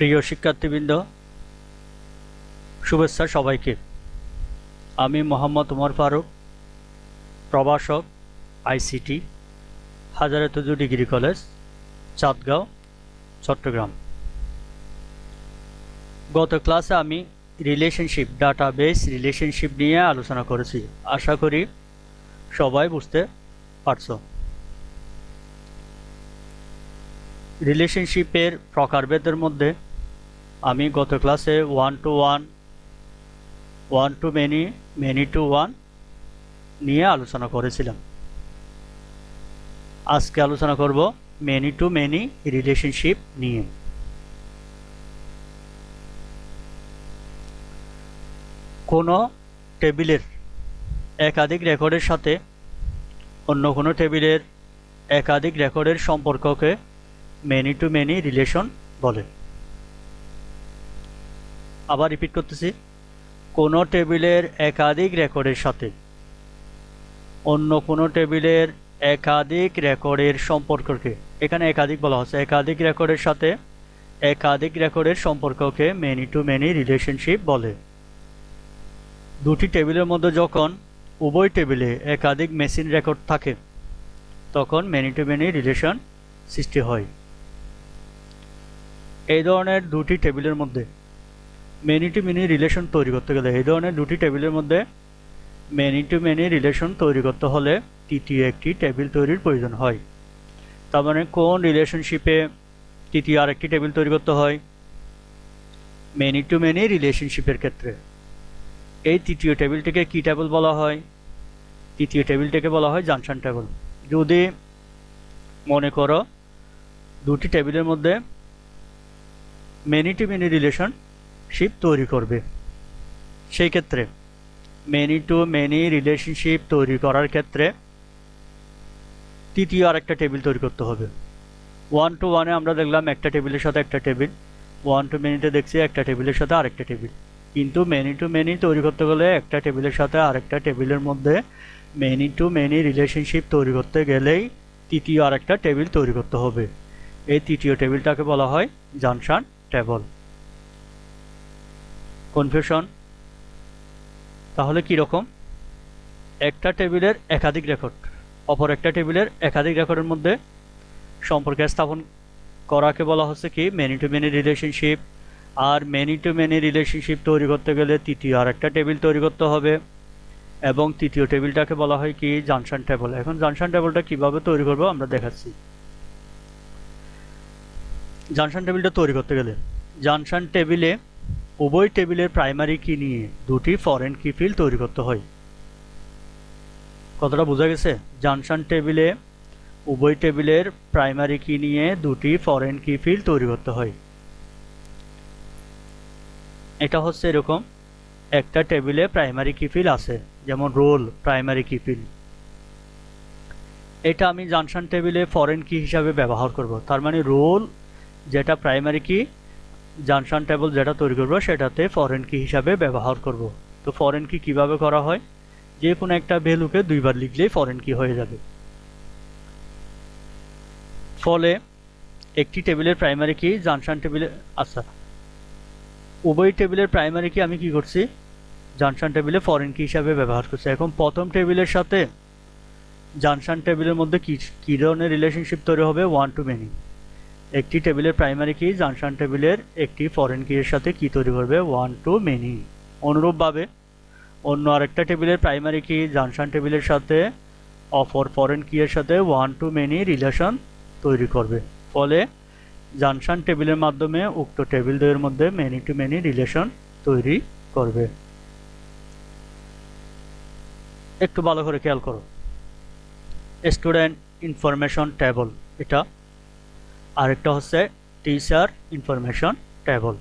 প্রিয় শিক্ষার্থীবৃন্দ, শুভেচ্ছা সবাইকে। আমি মোহাম্মদ উমর ফারুক, প্রভাষক, আইসিটি, হাজারাতুজু ডিগ্রি কলেজ, চাঁদগাঁও, চট্টগ্রাম। গত ক্লাসে আমি রিলেশনশিপ, ডাটাবেস রিলেশনশিপ নিয়ে আলোচনা করেছি। আশা করি সবাই বুঝতে পারছো। রিলেশনশিপের প্রকারভেদের মধ্যে আমি গত ক্লাসে one to one, one to many, many to one নিয়ে আলোচনা করেছিলাম। আজকে আলোচনা করব মেনি টু মেনি রিলেশনশিপ নিয়ে। কোনো টেবিলের একাধিক রেকর্ডের সাথে অন্য কোনো টেবিলের একাধিক রেকর্ডের সম্পর্ককে মেনি টু মেনি রিলেশন বলে। আবার রিপিট করতেছি, কোনো টেবিলের একাধিক রেকর্ডের সাথে অন্য কোনো টেবিলের একাধিক রেকর্ডের সম্পর্ককে, এখানে একাধিক বলা হচ্ছে, একাধিক রেকর্ডের সাথে একাধিক রেকর্ডের সম্পর্ককে মেনি টু মেনি রিলেশনশিপ বলে। দুটি টেবিলের মধ্যে যখন উভয় টেবিলে একাধিক মেশিন রেকর্ড থাকে তখন মেনি টু মেনি রিলেশন সৃষ্টি হয়। এই ধরনের দুটি টেবিলের মধ্যে মেনি টু মেনি রিলেশন তৈরি করতে গেলে, এই ধরনের দুটি টেবিলের মধ্যে মেনি টু মেনি রিলেশন তৈরি করতে হলে তৃতীয় একটি টেবিল তৈরির প্রয়োজন হয়। তার মানে কোন রিলেশনশিপে তৃতীয় আরেকটি টেবিল তৈরি করতে হয়? মেনি টু মেনি রিলেশনশিপের ক্ষেত্রে এই তৃতীয় টেবিলটিকে কি টেবিল বলা হয়? তৃতীয় টেবিলটিকে বলা হয় জাংশন টেবিল। যদি মনে করো দুটি টেবিলের মধ্যে মেনি টু মেনি রিলেশনশিপ তৈরি করবে, সেই ক্ষেত্রে মেনি টু মেনি রিলেশনশিপ তৈরি করার ক্ষেত্রে তৃতীয় আরেকটা টেবিল তৈরি করতে হবে। ওয়ান টু ওয়ানে আমরা দেখলাম একটা টেবিলের সাথে একটা টেবিল, ওয়ান টু মেনিতে দেখছি একটা টেবিলের সাথে আরেকটা টেবিল। কিন্তু মেনি টু মেনি তৈরি করতে গেলে একটা টেবিলের সাথে আরেকটা টেবিলের মধ্যে মেনি টু মেনি রিলেশনশিপ তৈরি করতে গেলেই তৃতীয় আরেকটা টেবিল তৈরি করতে হবে। এই তৃতীয় টেবিলটাকে বলা হয় জাংশন টেবিল। কনফিউশন তাহলে কি রকম? একটা টেবিলের একাধিক রেকর্ড অপর একটা টেবিলের একাধিক রেকর্ডের মধ্যে সম্পর্ক স্থাপন করাকে বলা হচ্ছে কি many two many relationship. Are many two many relationship তৈরি করতে গেলে তৃতীয় আরেকটা টেবিল তৈরি করতে হবে এবং তৃতীয় টেবিলটাকে বলা হয় কি জাংশন টেবিল। এখন জাংশন টেবিলটা কিভাবে তৈরি করব আমরা দেখাচ্ছি। জাংশন টেবিলটা তৈরি করতে গেলে জাংশন টেবিলে উভয় টেবিলের প্রাইমারি কি নিয়ে দুটি ফরেন কি ফিল্ড তৈরি করতে হয়। কতটা বোঝা গেছে? জাংশন টেবিলে উভয় টেবিলের প্রাইমারি কি নিয়ে দুটি ফরেন কি ফিল্ড তৈরি করতে হয়। এটা হচ্ছে এরকম, একটা টেবিলে প্রাইমারি কি ফিল্ড আছে, যেমন রোল প্রাইমারি কি ফিল্ড। এটা আমি জাংশন টেবিলে ফরেন কি হিসাবে ব্যবহার করব। তার মানে রোল যেটা প্রাইমারি কি, জাংশন টেবিল যেটা তৈরি করব সেটাতে ফরেন কি হিসাবে ব্যবহার করব। তো ফরেন কি কিভাবে করা হয়? যে কোনো একটা ভ্যালুকে দুইবার লিখলেই ফরেন কি হয়ে যাবে। ফলে একটি টেবিলের প্রাইমারি কি জাংশন টেবিলে, আচ্ছা, উভয় টেবিলের প্রাইমারি কি আমি কি করছি জাংশন টেবিলে ফরেন কি হিসাবে ব্যবহার করছি। এখন প্রথম টেবিলের সাথে জাংশন টেবিলের মধ্যে কি ধরনের রিলেশনশিপ তৈরি হবে? One to many. একটি টেবিলের প্রাইমারি কি জাংশন টেবিলের একটি ফরেন কি এর সাথে কি তৈরি করবে? One to many. অনুরূপভাবে অন্য আরেকটা টেবিলের প্রাইমারি কি জাংশন টেবিলের সাথে অপর ফরেন কি এর সাথে ওয়ান টু মেনি রিলেশন তৈরি করবে। ফলে জাংশন টেবিলের মাধ্যমে উক্ত টেবিল দ্বয়ের মধ্যে মেনি টু মেনি রিলেশন তৈরি করবে। একটু ভালো করে খেয়াল করো, স্টুডেন্ট ইনফরমেশন টেবিল এটা, আরেকটা হচ্ছে টিচার ইনফরমেশন টেবিল।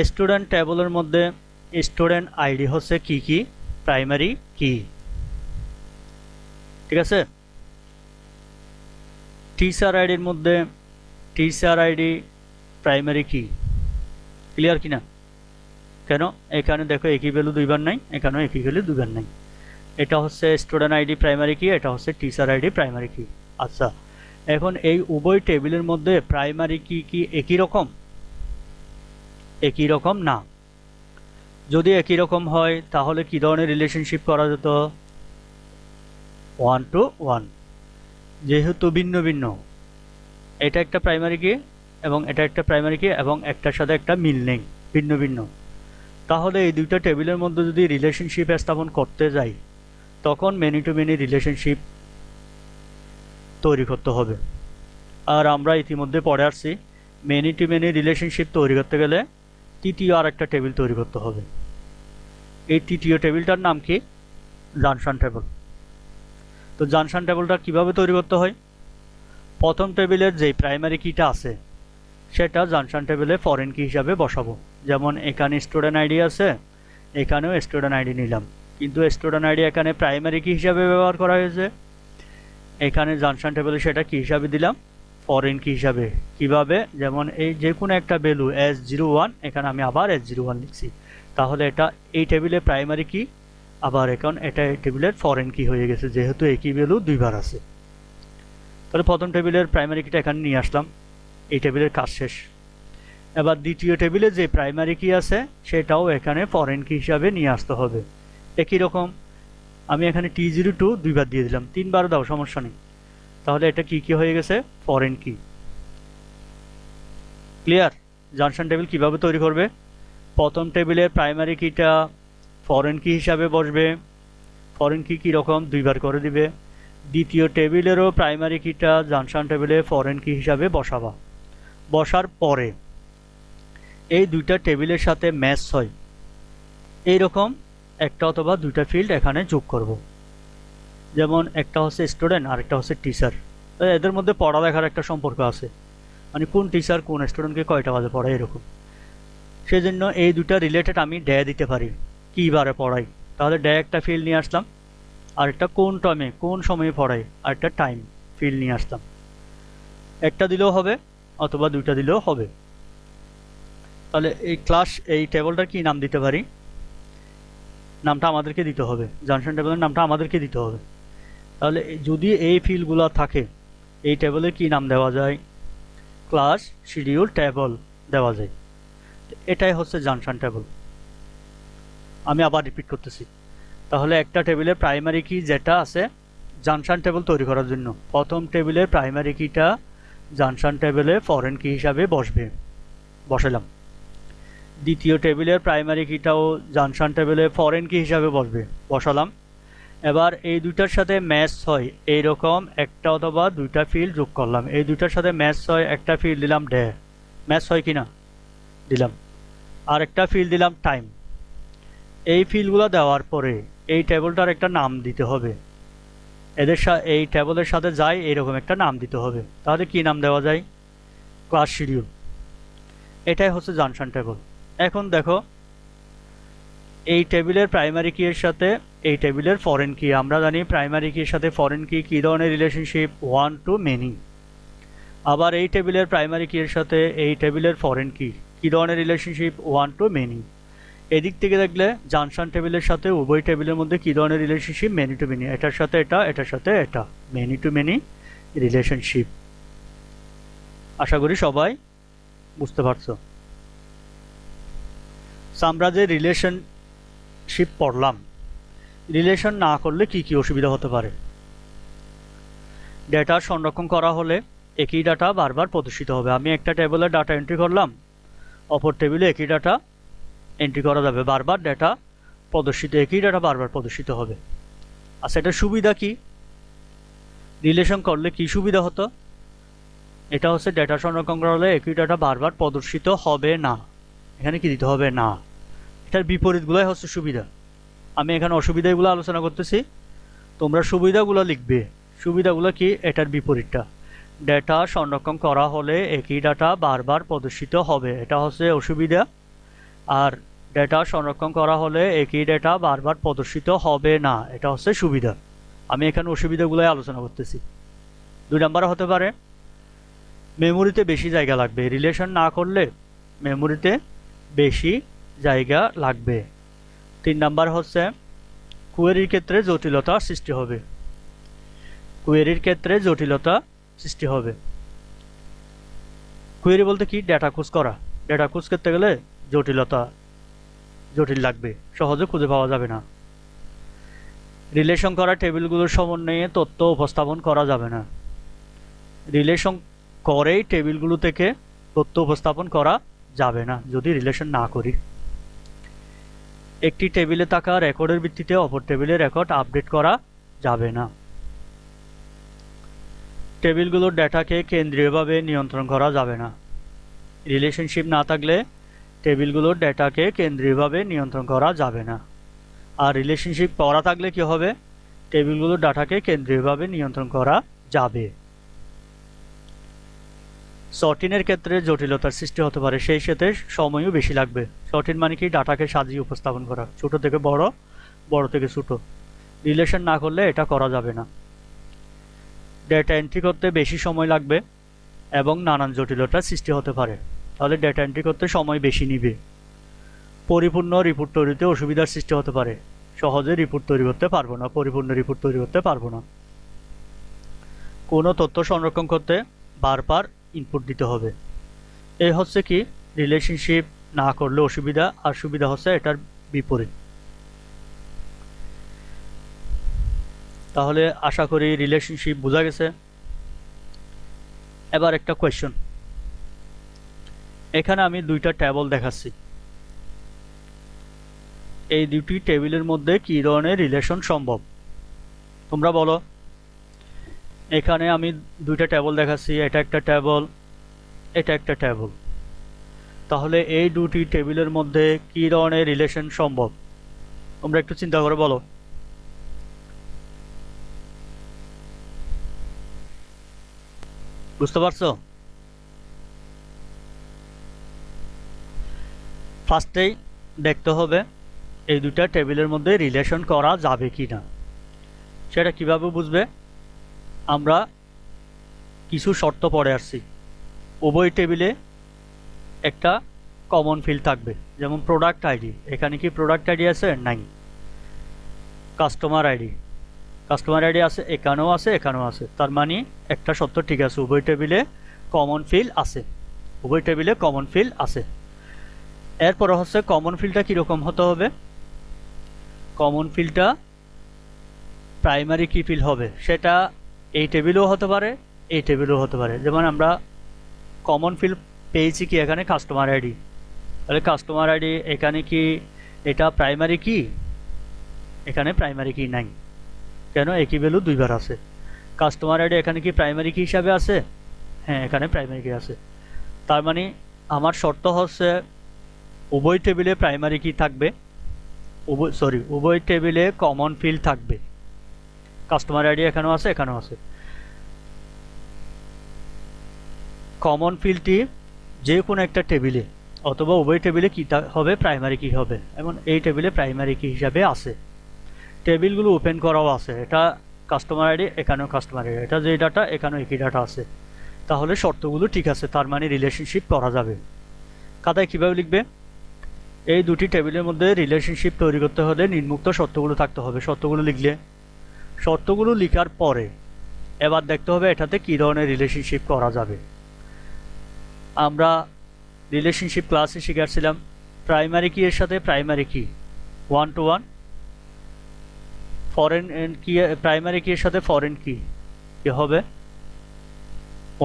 স্টুডেন্ট টেবিলের মধ্যে স্টুডেন্ট আইডি হচ্ছে কি প্রাইমারি কি, ঠিক আছে। টিচার আইডির মধ্যে টিচার আইডি প্রাইমারি কি, ক্লিয়ার কিনা? কেন? এখানে দেখো একই ভ্যালু দুইবার নাই, এখানেও একই ভ্যালু দুইবার নাই। এটা হচ্ছে স্টুডেন্ট আইডি প্রাইমারি কি, এটা হচ্ছে টিচার আইডি প্রাইমারি কি। আচ্ছা, এখন এই উভয় টেবিলের মধ্যে প্রাইমারি কি কি একই রকম? একই রকম না। যদি একই রকম হয় তাহলে কি ধরনের রিলেশনশিপ করা যেত? 1 to 1। যেহেতু ভিন্ন ভিন্ন, এটা একটা প্রাইমারি কি এবং এটা একটা প্রাইমারি কি এবং একটার সাথে একটা মিল নেই, ভিন্ন ভিন্ন, তাহলে এই দুইটা টেবিলের মধ্যে যদি রিলেশনশিপ স্থাপন করতে যাই তখন মেনি টু মেনি রিলেশনশিপ তৈরি করতে হবে। আর আমরা ইতিমধ্যে পড়ে আসছি মেনি টু মেনি রিলেশনশিপ তৈরি করতে গেলে তৃতীয় আর একটা টেবিল তৈরি করতে হবে। এই তৃতীয় টেবিলটার নাম কি? জানশন টেবিল। তো জানশন টেবিলটা কিভাবে তৈরি করতে হয়? প্রথম টেবিলের যে প্রাইমারি কিটা আছে সেটা জানশন টেবিলে ফরেন কি হিসাবে বসাবো। যেমন এখানে স্টুডেন্ট আইডি আছে, এখানেও স্টুডেন্ট আইডি নিলাম, কিন্তু স্টুডেন্ট আইডি এখানে প্রাইমারি কি হিসাবে ব্যবহার করা হয়েছে, এখানে জানশন টেবিলে সেটা কি হিসাবে দিলাম? ফরেন কি হিসাবে। কিভাবে? যেমন এই যে কোনো একটা ভ্যালু S01, এখানে আমি আবার S01 লিখছি, তাহলে এটা এই টেবিলে প্রাইমারি কি, আবার এখন এটা এই টেবিলের ফরেন কি হয়ে গেছে, যেহেতু একই ভ্যালু দুইবার আছে। তাহলে প্রথম টেবিলের প্রাইমারি কিটা এখানে নিয়ে আসলাম, এই টেবিলের কাজ শেষ। এবার দ্বিতীয় টেবিলে যে প্রাইমারি কি আছে সেটাও এখানে ফরেন কি হিসাবে নিয়ে আসতে হবে। একই রকম আমি এখানে T02 দুইবার দিয়ে দিলাম, তিনবার দাও সমস্যা নেই, তাহলে এটা কি কি হয়ে গেছে? ফরেন কি। ক্লিয়ার? জানশন টেবিল কিভাবে তৈরি করবে? প্রথম টেবিলের প্রাইমারি কিটা ফরেন কি হিসাবে বসবে, ফরেন কি কীরকম দুইবার করে দিবে। দ্বিতীয় টেবিলেরও প্রাইমারি কিটা জানশন টেবিলে ফরেন কি হিসাবে বসাবা। বসার পরে এই দুইটা টেবিলের সাথে ম্যাচ হয় এইরকম একটা অথবা দুইটা ফিল্ড এখানে যোগ করব। যেমন একটা হচ্ছে স্টুডেন্ট আর একটা হচ্ছে টিচার, এদের মধ্যে পড়ালেখার একটা সম্পর্ক আছে, মানে কোন টিচার কোন স্টুডেন্টকে কয়টা বাজে পড়ায় এরকম। সেজন্য এই দুটা রিলেটেড আমি ডে দিতে পারি, কী বারে পড়াই, তাহলে ডে একটা ফিল্ড নিয়ে আসলাম, আর একটা কোন টাইমে কোন সময়ে পড়াই আর একটা টাইম ফিল্ড নিয়ে আসলাম। একটা দিলেও হবে অথবা দুইটা দিলেও হবে। তাহলে এই ক্লাস এই টেবিলটার কি নাম দিতে পারি? নামটা আমাদেরকে দিতে হবে, জানশন টেবিলের নামটা আমাদেরকে দিতে হবে। তাহলে যদি এই ফিল্ডগুলো থাকে এই টেবিলে কি নাম দেওয়া যায়? ক্লাস শিডিউল টেবল দেওয়া যায়। এটাই হচ্ছে জানশন টেবিল। আমি আবার রিপিট করতেছি, তাহলে একটা টেবিলের প্রাইমারি কি যেটা আছে জানশন টেবিল তৈরি করার জন্য প্রথম টেবিলের প্রাইমারি কিটা জানশন টেবিলে ফরেন কি হিসাবে বসবে, বসালাম। দ্বিতীয় টেবিলের প্রাইমারি কিটাও জানশন টেবিলে ফরেন কি হিসাবে বসবে, বসালাম। এবার এই দুইটার সাথে ম্যাচ হয় এইরকম একটা অথবা দুইটা ফিল্ড যোগ করলাম, এই দুইটার সাথে ম্যাচ হয় একটা ফিল্ড দিলাম ডে, ম্যাচ হয় কিনা দিলাম, আর একটা ফিল্ড দিলাম টাইম। এই ফিল্ডগুলো দেওয়ার পরে এই টেবিলটার একটা নাম দিতে হবে, এদের এই টেবিলের সাথে যায় এইরকম একটা নাম দিতে হবে। তাহলে কি নাম দেওয়া যায়? Class schedule. এটাই হচ্ছে জানশন টেবিল। এখন দেখো এই টেবিলের প্রাইমারি কি এর সাথে এই টেবিলের ফরেন কি, আমরা জানি প্রাইমারি কির সাথে ফরেন কি কী ধরনের রিলেশনশিপ? 1 to many। আবার এই টেবিলের প্রাইমারি কি এর সাথে এই টেবিলের ফরেন কি কী ধরনের রিলেশনশিপ? 1 to many। এদিক থেকে দেখলে জানশন টেবিলের সাথে উভয় টেবিলের মধ্যে কী ধরনের রিলেশনশিপ? Many two many. এটার সাথে এটা, এটার সাথে এটা, মেনি টু মেনি রিলেশনশিপ। আশা করি সবাই বুঝতে পারছো। আমরা যে রিলেশনশিপ পড়লাম, রিলেশন না করলে কি কি অসুবিধা হতে পারে? ডেটা সংরক্ষণ করা হলে একই ডাটা বারবার প্রদর্শিত হবে। আমি একটা টেবিলে ডাটা এন্ট্রি করলাম, অপর টেবিলে একই ডাটা এন্ট্রি করা যাবে, বারবার ডাটা প্রদর্শিত, একই ডাটা বারবার প্রদর্শিত হবে। আচ্ছা, এটার সুবিধা কি? রিলেশন করলে কি সুবিধা হতো? এটা হচ্ছে ডেটা সংরক্ষণ করা হলে একই ডাটা বারবার প্রদর্শিত হবে না। এখানে কি দিতে হবে? না। এটার বিপরীতগুলোই হচ্ছে সুবিধা। আমি এখানে অসুবিধাগুলো আলোচনা করতেছি, তোমরা সুবিধাগুলো লিখবে। সুবিধাগুলো কি? এটার বিপরীতটা। ডেটা সংরক্ষণ করা হলে একই ডাটা বারবার প্রদর্শিত হবে, এটা হচ্ছে অসুবিধা। আর ডেটা সংরক্ষণ করা হলে একই ডেটা বারবার প্রদর্শিত হবে না, এটা হচ্ছে সুবিধা। আমি এখানে অসুবিধাগুলোই আলোচনা করতেছি। 2 নাম্বার হতে পারে মেমোরিতে বেশি জায়গা লাগবে। রিলেশন না করলে মেমোরিতে বেশি জায়গা লাগবে। 3 নাম্বার হচ্ছে কোয়েরির ক্ষেত্রে জটিলতা সৃষ্টি হবে। কোয়েরির ক্ষেত্রে জটিলতা সৃষ্টি হবে। কোয়েরি বলতে কি? ডেটা খোঁজ করা। ডেটা খোঁজ করতে গেলে জটিল লাগবে, সহজে খুঁজে পাওয়া যাবে না। রিলেশন করা টেবিলগুলোর সমন্বয়ে তথ্য উপস্থাপন করা যাবে না। রিলেশন করেই টেবিলগুলো থেকে তথ্য উপস্থাপন করা যাবে না যদি রিলেশন না করি। একটি টেবিলে থাকা রেকর্ডের ভিত্তিতে অপর টেবিলে রেকর্ড আপডেট করা যাবে না। টেবিলগুলোর ডেটাকে কেন্দ্রীয়ভাবে নিয়ন্ত্রণ করা যাবে না। রিলেশনশিপ না থাকলে টেবিলগুলোর ডেটাকে কেন্দ্রীয়ভাবে নিয়ন্ত্রণ করা যাবে না। আর রিলেশনশিপ করা থাকলে কি হবে? টেবিলগুলোর ডাটাকে কেন্দ্রীয়ভাবে নিয়ন্ত্রণ করা যাবে। সর্টিনের ক্ষেত্রে জটিলতার সৃষ্টি হতে পারে, সেই সাথে সময়ও বেশি লাগবে। সর্টিন মানে কি? ডাটাকে সাজিয়ে উপস্থাপন করা, ছোট থেকে বড়, বড় থেকে ছোট। রিলেশন না করলে এটা করা যাবে না। ডেটা এন্ট্রি করতে বেশি সময় লাগবে এবং নানান জটিলতার সৃষ্টি হতে পারে, তাহলে ডেটা এন্ট্রি করতে সময় বেশি নিবে। পরিপূর্ণ রিপোর্ট তৈরিতে অসুবিধার সৃষ্টি হতে পারে, সহজে রিপোর্ট তৈরি করতে পারবো না, পরিপূর্ণ রিপোর্ট তৈরি করতে পারবো না। কোনো তথ্য সংরক্ষণ করতে বারবার ইনপুট দিতে হবে। এই হচ্ছে কি রিলেশনশিপ না করলে অসুবিধা, আর সুবিধা হচ্ছে এটার বিপরীত। তাহলে আশা করি রিলেশনশিপ বোঝা গেছে। এবার একটা কোয়েশ্চন, এখানে আমি দুইটা টেবিল দেখাচ্ছি। এই দুটি টেবিলের মধ্যে কী ধরনের রিলেশন সম্ভব? তোমরা বলো। এখানে আমি দুইটা টেবিল দেখাচ্ছি, এটা একটা টেবিল, এটা একটা টেবিল। তাহলে এই দুটি টেবিলের মধ্যে কী ধরনের রিলেশন সম্ভব? তোমরা একটু চিন্তা করে বলো। বুঝতে পারছো? ফার্স্টেই দেখতে হবে এই দুটা টেবিলের মধ্যে রিলেশন করা যাবে কি না। সেটা কিভাবে বুঝবে? আমরা কিছু শর্ত পড়ে আসছি। উভয় টেবিলে একটা কমন ফিল্ড থাকবে, যেমন প্রোডাক্ট আইডি। এখানে কি প্রোডাক্ট আইডি আছে? নাই। কাস্টমার আইডি আছে, এখানেও আছে, এখানেও আছে। তার মানে একটা শর্ত ঠিক আছে, উভয় টেবিলে কমন ফিল্ড আছে, উভয় টেবিলে কমন ফিল্ড আছে। এরপরে হচ্ছে কমন ফিল্ডটা কীরকম হতে হবে? কমন ফিল্ডটা প্রাইমারি কি ফিল্ড হবে, সেটা এই টেবিলেও হতে পারে, এই টেবিলেও হতে পারে। যেমন আমরা কমন ফিল্ড পেয়েছি কি এখানে? Customer ID. তাহলে কাস্টমার আইডি এখানে কি এটা প্রাইমারি কি? এখানে প্রাইমারি কি নাই, কেন? একই ভ্যালু দুইবার আছে। কাস্টমার আইডি এখানে কি প্রাইমারি কি হিসাবে আছে? হ্যাঁ, এখানে প্রাইমারি কি আছে। তার মানে আমার শর্ত হচ্ছে উভয় টেবিলে প্রাইমারি কি থাকবে, উভয় টেবিলে কমন ফিল্ড থাকবে। কাস্টমার আইডি এখানেও আছে, এখানেও আছে। কমন ফিল্ডটি যে কোনো একটা টেবিলে অথবা উভয় টেবিলে কি হবে? প্রাইমারি কি হবে, এবং এই টেবিলে প্রাইমারি কি হিসাবে আছে। টেবিলগুলো ওপেন করাও আছে, এটা কাস্টমার আইডি, এখানেও কাস্টমার আইডি, এটা যে ডাটা এখানেও একই ডাটা আছে। তাহলে শর্তগুলো ঠিক আছে, তার মানে রিলেশনশিপ করা যাবে। খাতায় কীভাবে লিখবে? এই দুটি টেবিলের মধ্যে রিলেশনশিপ তৈরি করতে হলে নিম্নোক্ত শর্তগুলো থাকতে হবে। শর্তগুলো লিখলে, শর্তগুলো লেখার পরে এবার দেখতে হবে এটাতে কী ধরনের রিলেশনশিপ করা যাবে। আমরা রিলেশনশিপ ক্লাসে শিখেছিলাম প্রাইমারি কি এর সাথে প্রাইমারি কি 1 to 1, ফরেন কি প্রাইমারি কি এর সাথে ফরেন কি হবে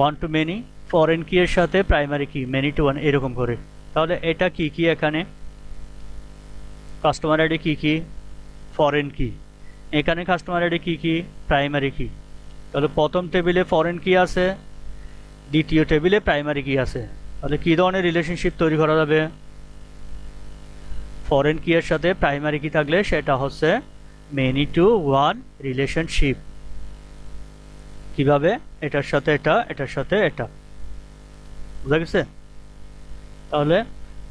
1 to many, ফরেন কি এর সাথে প্রাইমারি কি many to 1, এরকম করে। তাহলে এটা কি কি? এখানে কাস্টমার আইডি কি কি? ফরেন কি। এখানে কাস্টমার আইডি কি কি? প্রাইমারি কি। তাহলে প্রথম টেবিলে ফরেন কি আছে, দ্বিতীয় টেবিলে প্রাইমারি কি আছে। তাহলে কী ধরনের রিলেশনশিপ তৈরি করা যাবে? ফরেন কি এর সাথে প্রাইমারি কি থাকলে সেটা হচ্ছে মেনি টু ওয়ান রিলেশনশিপ। কিভাবে? এটার সাথে এটা, এটার সাথে এটা। বুঝা গেছে? তাহলে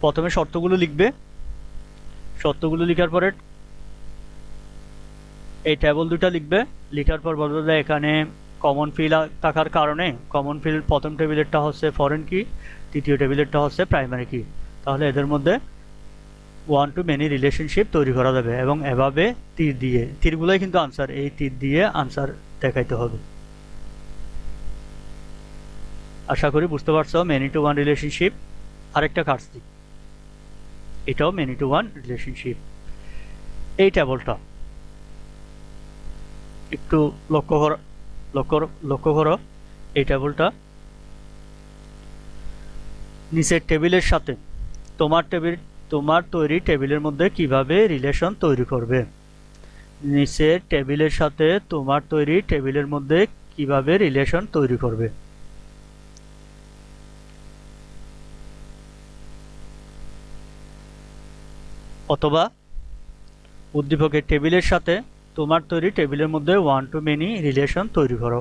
প্রথমে শর্তগুলো লিখবে, শর্তগুলো লেখার পরে এই টেবিল দুটা লিখবে, লেখার পর বলবে এখানে কমন ফিল্ড থাকার কারণে কমন ফিল্ড প্রথম টেবিলেরটা হচ্ছে ফরেন কি, তৃতীয় টেবিলেরটা হচ্ছে প্রাইমারি কি। তাহলে এদের মধ্যে 1 to many রিলেশনশিপ তৈরি করা যাবে, এবং এভাবে তীর দিয়ে, তীরগুলোই কিন্তু আনসার, এই তীর দিয়ে আনসার দেখাইতে হবে। আশা করি বুঝতে পারছো মেনি টু ওয়ান রিলেশনশিপ আরেকটা কাটছি, এটাও মেনি টু ওয়ান রিলেশনশিপ। এই টেবলটা একটু লক্ষ্য করো এই টেবলটা নিচের টেবিলের সাথে তোমার তৈরি টেবিলের মধ্যে কিভাবে রিলেশন তৈরি করবে, নিচের টেবিলের সাথে তোমার তৈরি টেবিলের মধ্যে কিভাবে রিলেশন তৈরি করবে। অথবা উদ্দীপকের টেবিলের সাথে তোমার তৈরি টেবিলের মধ্যে ওয়ান টু মেনি রিলেশন তৈরি করো।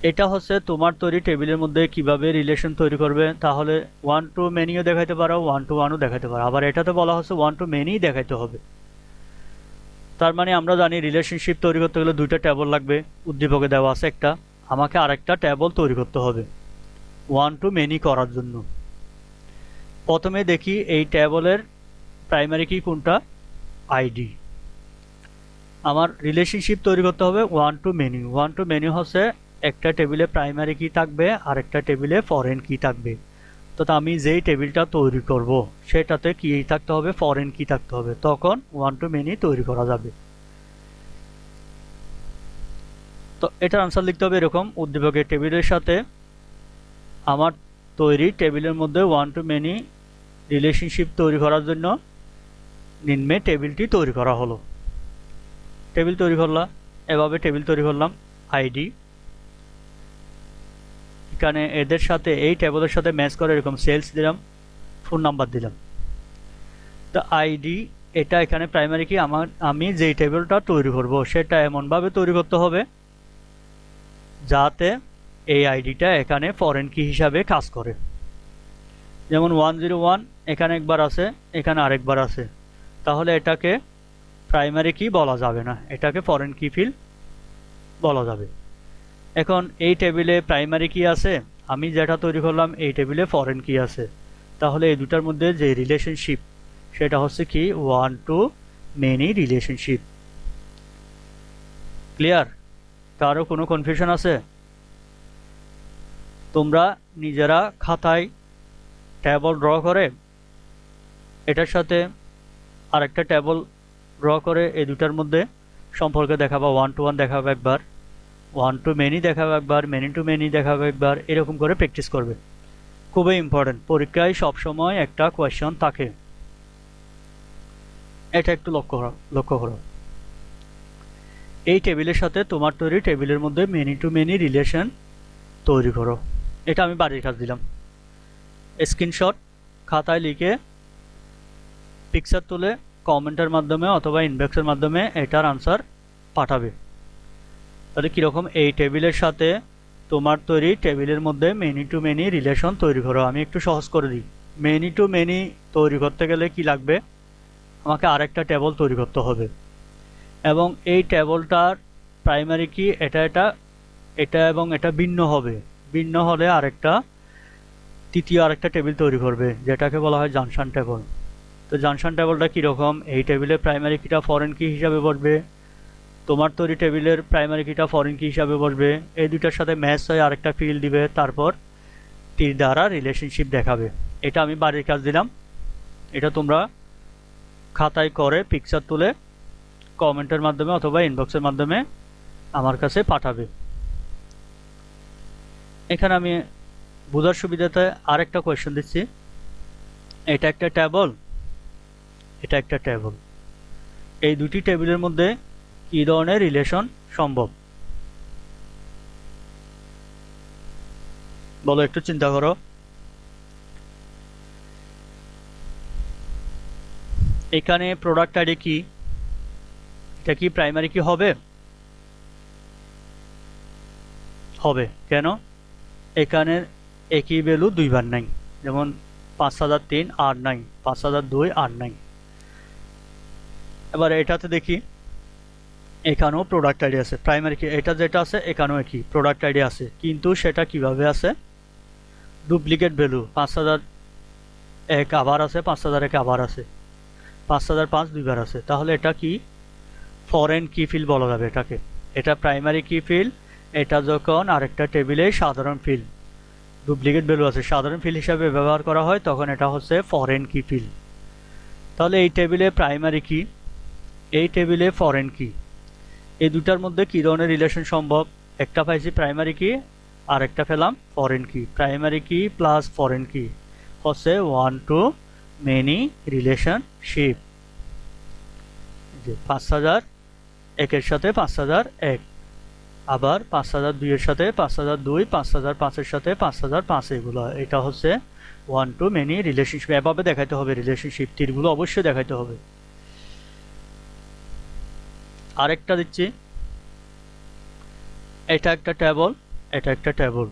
এটা হচ্ছে তোমার তৈরি টেবিলের মধ্যে কিভাবে রিলেশন তৈরি করবে, তাহলে ওয়ান টু মেনিও দেখাইতে পারো, ওয়ান টু ওয়ানও দেখাইতে পারো, আবার এটাতে বলা হচ্ছে ওয়ান টু মেনি দেখাইতে হবে। তার মানে আমরা জানি রিলেশনশিপ তৈরি করতে গেলে দুইটা টেবল লাগবে, উদ্দীপকে দেওয়া আছে একটা, আমাকে আরেকটা টেবল তৈরি করতে হবে ওয়ান টু মেনি করার জন্য। প্রথমে দেখি এই টেবলের প্রাইমারি কি কোনটা, আইডি। আমার রিলেশনশিপ তৈরি করতে হবে one to many. One to many হচ্ছে একটা টেবিলে প্রাইমারি কি থাকবে আর একটা টেবিলে ফরেন কি থাকবে। তো আমি যেই টেবিলটা তৈরি করব সেটাতে কি থাকতে হবে, ফরেন কি থাকতে হবে, তখন ওয়ান টু মেনি তৈরি করা যাবে। তো এটার আনসার লিখতে হবে এরকম, উদ্দীপকের টেবিলের সাথে আমার তৈরি টেবিলের মধ্যে ওয়ান টু মেনি রিলেশনশিপ তৈরি করার জন্য নিম্নে টেবিলটি তৈরি করা হলো। টেবিল তৈরি করলাম, এভাবে টেবিল তৈরি করলাম, আইডি এখানে এদের সাথে এই টেবিলের সাথে ম্যাচ করে এরকম সেলস দিলাম, ফোন নাম্বার দিলাম। তো আইডি এটা এখানে প্রাইমারি কি, আমি যেই টেবিলটা তৈরি করব সেটা এমনভাবে তৈরি করতে হবে যাতে এই আইডিটা এখানে ফরেন কি হিসাবে কাজ করে। যেমন 101 এখানে একবার আছে, এখানে আরেকবার আছে, তাহলে এটাকে প্রাইমারি কি বলা যাবে না, এটাকে ফরেন কি ফিল্ড বলা যাবে। এখন এই টেবিলে প্রাইমারি কি আছে, আমি যেটা তৈরি করলাম এই টেবিলে ফরেন কি আছে, তাহলে এই দুটার মধ্যে যে রিলেশনশিপ সেটা হচ্ছে কি one to many relationship. Clear? কারো কোনো কনফিউশন আছে? তোমরা নিজেরা খাতায় টেবল ড্র করে এটার সাথে আরেকটা টেবল ড্র করে এই দুটার মধ্যে সম্পর্ক দেখাবা, ওয়ান টু ওয়ান দেখাবো একবার, ওয়ান টু মেনি দেখাবো একবার, মেনি টু মেনি দেখাবো একবার, এরকম করে প্র্যাকটিস করবে। খুবই ইম্পর্টেন্ট, পরীক্ষায় সবসময় একটা কোয়েশ্চন থাকে, এটা একটু লক্ষ্য করো। এই টেবিলের সাথে তোমার তৈরি টেবিলের মধ্যে মেনি টু মেনি রিলেশন তৈরি করো। এটা আমি বাড়ির কাজ দিলাম, স্ক্রিনশট খাতায় লিখে পিকচার তুলে কমেন্টের মাধ্যমে অথবা ইনবক্সের মাধ্যমে এটার আনসার পাঠাবে। তাহলে কীরকম, এই টেবিলের সাথে তোমার তৈরি টেবিলের মধ্যে মেনি টু মেনি রিলেশন তৈরি করো। আমি একটু সহজ করে দিই, মেনি টু মেনি তৈরি করতে গেলে কি লাগবে, আমাকে আরেকটা টেবল তৈরি করতে হবে এবং এই টেবলটার প্রাইমারি কি এটা এবং এটা ভিন্ন হবে, ভিন্ন হলে তৃতীয় আরেকটা টেবিল তৈরি করবে যেটাকে বলা হয় জাংশন টেবল। তো জাংশন টেবলটা কীরকম, এই টেবিলের প্রাইমারি কিটা ফরেন কি হিসাবে বসবে, তোমার তৈরি টেবিলের প্রাইমারি কিটা ফরেন কি হিসাবে বসবে, এই দুটার সাথে ম্যাচ হয়ে আরেকটা ফিল্ড দিবে, তারপর তীর দ্বারা রিলেশনশিপ দেখাবে। এটা আমি বাড়ির কাজ দিলাম, এটা তোমরা খাতায় করে পিকচার তুলে কমেন্টের মাধ্যমে অথবা ইনবক্সের মাধ্যমে আমার কাছে পাঠাবে। এখানে আমি বোঝার সুবিধাতে আরেকটা কোয়েশ্চেন দিচ্ছি, এটা একটা টেবল, এটা একটা টেবল, এই দুটি টেবিলের মধ্যে কী ধরনের রিলেশন সম্ভব বলো, একটু চিন্তা করো। এখানে প্রোডাক্ট আইডি কি, এটা কি প্রাইমারি কি হবে? হবে, কেন? এখানে একই ভ্যালু দুইবার নাই, যেমন 5003 আর নাই, 5002 আর নাই। এবার এটাতে দেখি এখানেও প্রোডাক্ট আইডি আছে, প্রাইমারি কি এটা যেটা আছে এখানেও একই প্রোডাক্ট আইডি আছে, কিন্তু সেটা কিভাবে আছে, ডুপ্লিকেট ভ্যালু 5001 আবার আছে, 5001 আবার আছে, 5005 দুইবার আছে, তাহলে এটা কি ফরেন কি ফিল্ড বলা যাবে এটাকে। এটা প্রাইমারি কি ফিল্ড, এটা যখন আরেকটা টেবিলে সাধারণ ফিল্ড ডুপ্লিকেট ভ্যালু আছে সাধারণ ফিল্ড হিসাবে ব্যবহার করা হয় তখন এটা হচ্ছে ফরেন কি ফিল্ড। তাহলে এই টেবিলে প্রাইমারি কি, এই টেবিলে ফরেন কি, এই দুটার মধ্যে কী ধরনের রিলেশন সম্ভব? একটা পাইছি প্রাইমারি কি আর একটা পেলাম ফরেন কি। প্রাইমারি কি প্লাস ফরেন কি হচ্ছে ওয়ান টু মেনি রিলেশনশিপ। যে 5000 একের সাথে 5001, আবার 5002 এর সাথে 5002, 5005 এর সাথে 5005, এগুলো এটা হচ্ছে ওয়ান টু মেনি রিলেশনশিপ। এভাবে দেখাইতে হবে রিলেশনশিপ, তীরগুলো অবশ্যই দেখাইতে হবে। আরেকটা দিচ্ছি, এটা একটা টেবল, এটা একটা টেবল।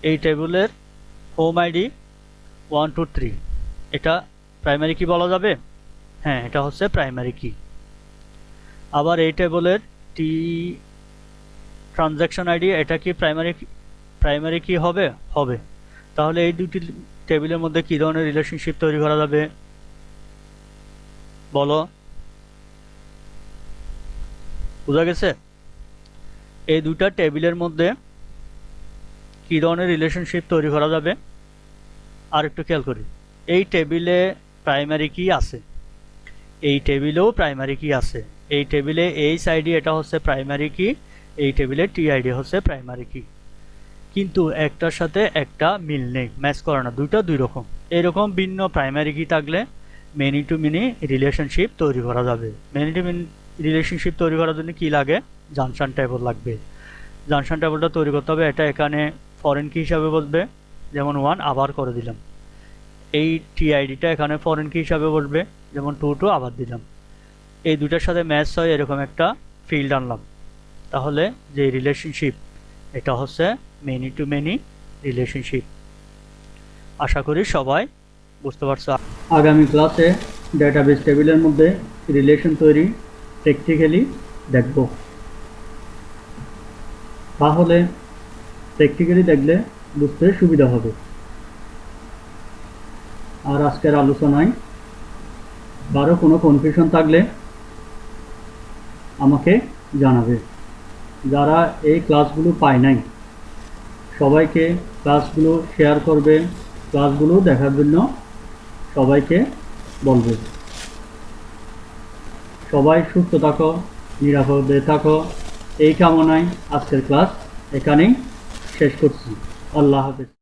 এই টেবিলের হোম আইডি 1 2 3, এটা প্রাইমারি কি বলা যাবে? হ্যাঁ, এটা হচ্ছে প্রাইমারি কি। আবার এই টেবিলের টি ট্রানজ্যাকশন আইডি, এটা কি প্রাইমারি কি হবে? হবে। তাহলে এই দুটি টেবিলের মধ্যে কী ধরনের রিলেশনশিপ তৈরি করা যাবে বলো? বোঝা গেছে? এই দুটা টেবিলের মধ্যে কী ধরনের রিলেশনশিপ তৈরি করা যাবে আর একটু খেয়াল করি। এই টেবিলে প্রাইমারি কি আছে, এই টেবিলেও প্রাইমারি কি আছে। এই টেবিলে এইচ আইডি, এটা হচ্ছে প্রাইমারি কি, এই টেবিলে টি আইডি হচ্ছে প্রাইমারি কি। কিন্তু একটার সাথে একটা মিল নেই, ম্যাচ করে না, দুইটা দুই রকম। এরকম ভিন্ন প্রাইমারি কি থাকলে মেনি টু মেনি রিলেশনশিপ তৈরি করা যাবে। মেনি টু মেনি রিলেশনশিপ তৈরি করার জন্য কি লাগে? জাংশন টেবল লাগবে। জাংশন টেবলটা তৈরি করতে হবে, এটা এখানে ফরেন কি হিসাবে বসবে, যেমন 1 আবার করে দিলাম। এই টি আইডিটা এখানে ফরেন কি হিসাবে বসবে, যেমন 2 2 আবার দিলাম। এই দুটার সাথে ম্যাচ হয় এরকম একটা ফিল্ড আনলাম। তাহলে যে রিলেশনশিপ, এটা হচ্ছে মেনি টু মেনি রিলেশনশিপ। আশা করি সবাই বুঝতে পারছো। আগামী ক্লাসে ডেটাবেস টেবিলের মধ্যে রিলেশন তৈরি প্র্যাকটিক্যালি দেখব। তাহলে প্র্যাকটিক্যালি দেখলে বুঝতে সুবিধা হবে। আর আজকের আলোচনায় কারো কোনো কনফিউশন থাকলে আমাকে জানাবে। যারা এই ক্লাসগুলো পায় নাই সবাইকে ক্লাসগুলো শেয়ার করবে, ক্লাসগুলো দেখার জন্য সবাইকে বলবে। সবাই সুস্থ থাকো, নিরাপদে থাকো, এই কামনায় আজকের ক্লাস এখানেই শেষ করছি। আল্লাহ হাফেজ।